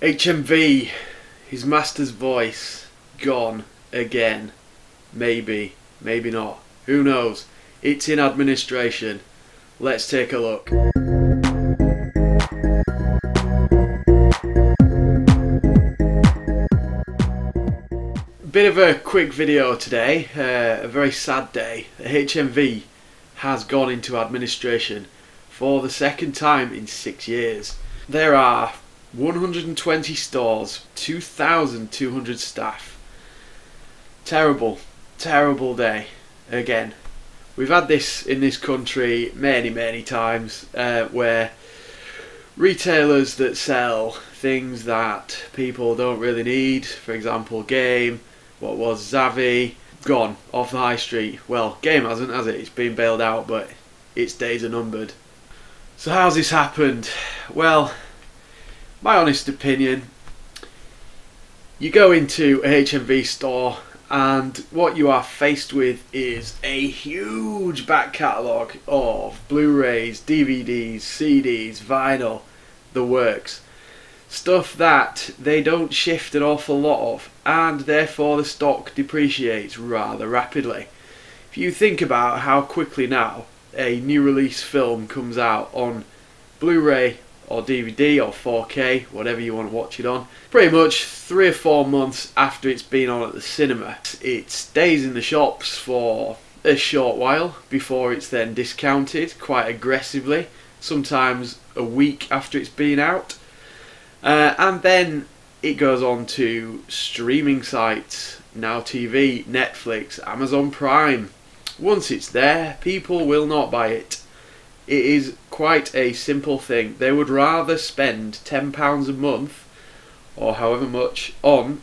HMV, his master's voice, gone again. Maybe, maybe not. Who knows? It's in administration. Let's take a look. Bit of a quick video today, a very sad day. The HMV has gone into administration for the second time in 6 years. There are 120 stores, 2,200 staff. Terrible, terrible day again. We've had this in this country many times where retailers that sell things that people don't really need, for example Game, what was Zavvi, gone off the high street. Well, Game hasn't, has it? It's been bailed out, but its days are numbered. So how's this happened? Well, my honest opinion, you go into a HMV store and what you are faced with is a huge back catalogue of Blu-rays, DVDs, CDs, vinyl, the works. Stuff that they don't shift an awful lot of, and therefore the stock depreciates rather rapidly. If you think about how quickly now a new release film comes out on Blu-ray or DVD or 4K, whatever you want to watch it on, pretty much 3 or 4 months after it's been on at the cinema. It stays in the shops for a short while before it's then discounted quite aggressively, sometimes a week after it's been out. And then it goes on to streaming sites, Now TV, Netflix, Amazon Prime. Once it's there, people will not buy it. It is quite a simple thing. They would rather spend £10 a month, or however much, on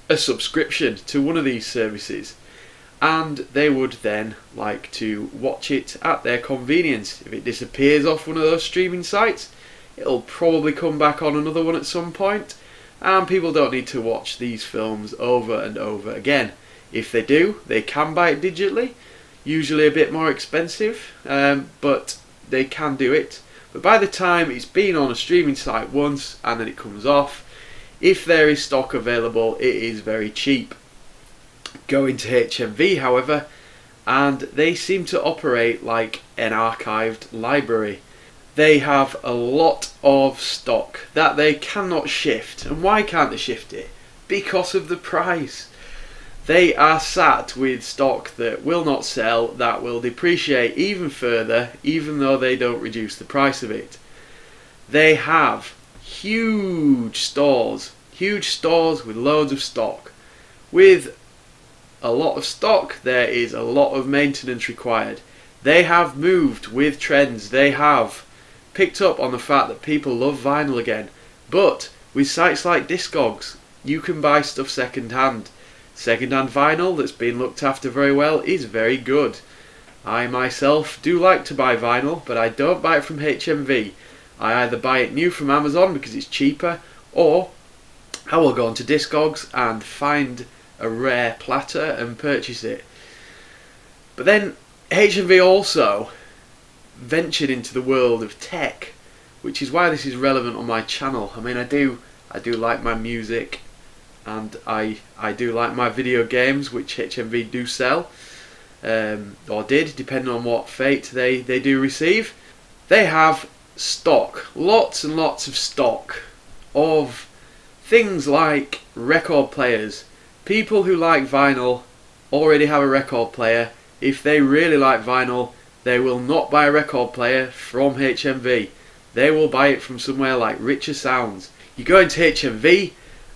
a subscription to one of these services. And they would then like to watch it at their convenience. If it disappears off one of those streaming sites, it'll probably come back on another one at some point, and people don't need to watch these films over and over again. If they do, they can buy it digitally, usually a bit more expensive, but they can do it. But by the time it's been on a streaming site once and then it comes off, if there is stock available, it is very cheap. Go into HMV, however, and they seem to operate like an archived library. They have a lot of stock that they cannot shift. And why can't they shift it? Because of the price. They are sat with stock that will not sell, that will depreciate even further, even though they don't reduce the price of it. They have huge stores with loads of stock. With a lot of stock, there is a lot of maintenance required. They have moved with trends. They have picked up on the fact that people love vinyl again, but with sites like Discogs you can buy stuff second hand. Second-hand vinyl that's been looked after very well is very good. I myself do like to buy vinyl, but I don't buy it from HMV. I either buy it new from Amazon because it's cheaper, or I will go onto Discogs and find a rare platter and purchase it. But then HMV also ventured into the world of tech, which is why this is relevant on my channel. I mean, I do like my music, and I do like my video games, which HMV do sell, or did, depending on what fate they do receive. They have stock, lots and lots of stock of things like record players. People who like vinyl already have a record player. If they really like vinyl, they will not buy a record player from HMV. They will buy it from somewhere like Richer Sounds. You go into HMV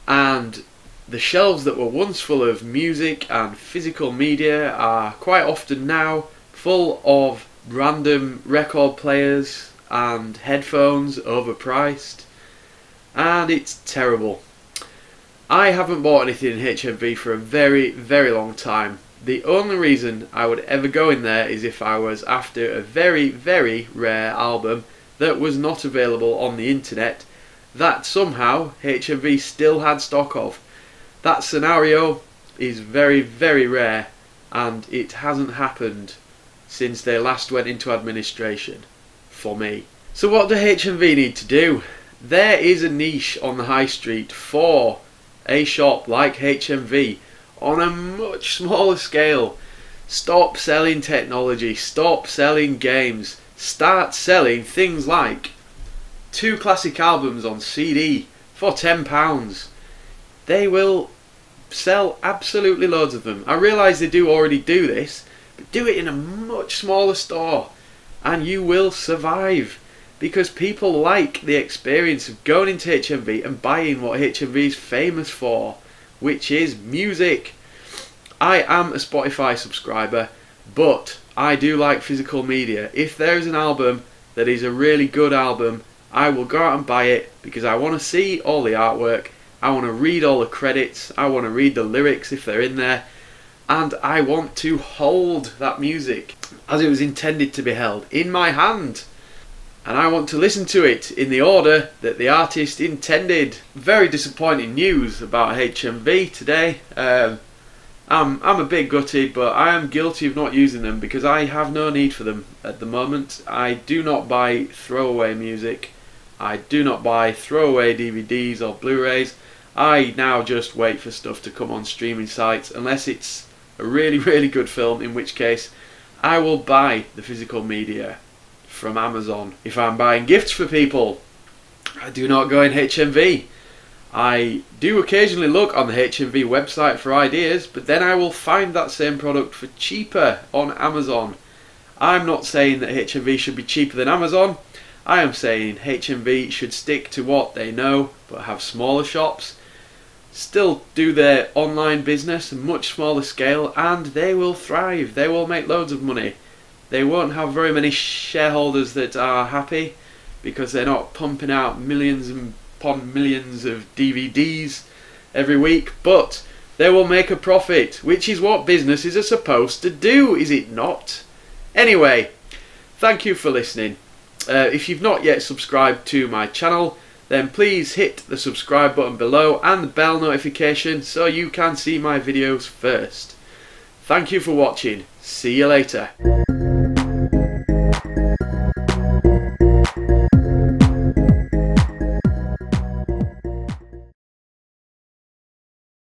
and the shelves that were once full of music and physical media are quite often now full of random record players and headphones, overpriced, and it's terrible. I haven't bought anything in HMV for a very long time. The only reason I would ever go in there is if I was after a very rare album that was not available on the internet, that somehow HMV still had stock of. That scenario is very rare, and it hasn't happened since they last went into administration for me. So what do HMV need to do? There is a niche on the high street for a shop like HMV on a much smaller scale. Stop selling technology, stop selling games, start selling things like 2 classic albums on CD for £10. They will sell absolutely loads of them. I realise they do already do this, but do it in a much smaller store and you will survive, because people like the experience of going into HMV and buying what HMV is famous for, which is music. I am a Spotify subscriber, but I do like physical media. If there is an album that is a really good album, I will go out and buy it because I want to see all the artwork, I want to read all the credits, I want to read the lyrics if they're in there, and I want to hold that music as it was intended to be held in my hand. And I want to listen to it in the order that the artist intended. Very disappointing news about HMV today. I'm a bit gutted, but I am guilty of not using them because I have no need for them at the moment. I do not buy throwaway music. I do not buy throwaway DVDs or Blu-rays. I now just wait for stuff to come on streaming sites, unless it's a really good film, in which case I will buy the physical media from Amazon. If I'm buying gifts for people, I do not go in HMV. I do occasionally look on the HMV website for ideas, but then I will find that same product for cheaper on Amazon. I'm not saying that HMV should be cheaper than Amazon. I am saying HMV should stick to what they know, but have smaller shops, still do their online business, much smaller scale, and they will thrive. They will make loads of money. They won't have very many shareholders that are happy because they're not pumping out millions upon millions of DVDs every week, but they will make a profit, which is what businesses are supposed to do, is it not? Anyway, thank you for listening. If you've not yet subscribed to my channel, then please hit the subscribe button below and the bell notification so you can see my videos first. Thank you for watching. See you later.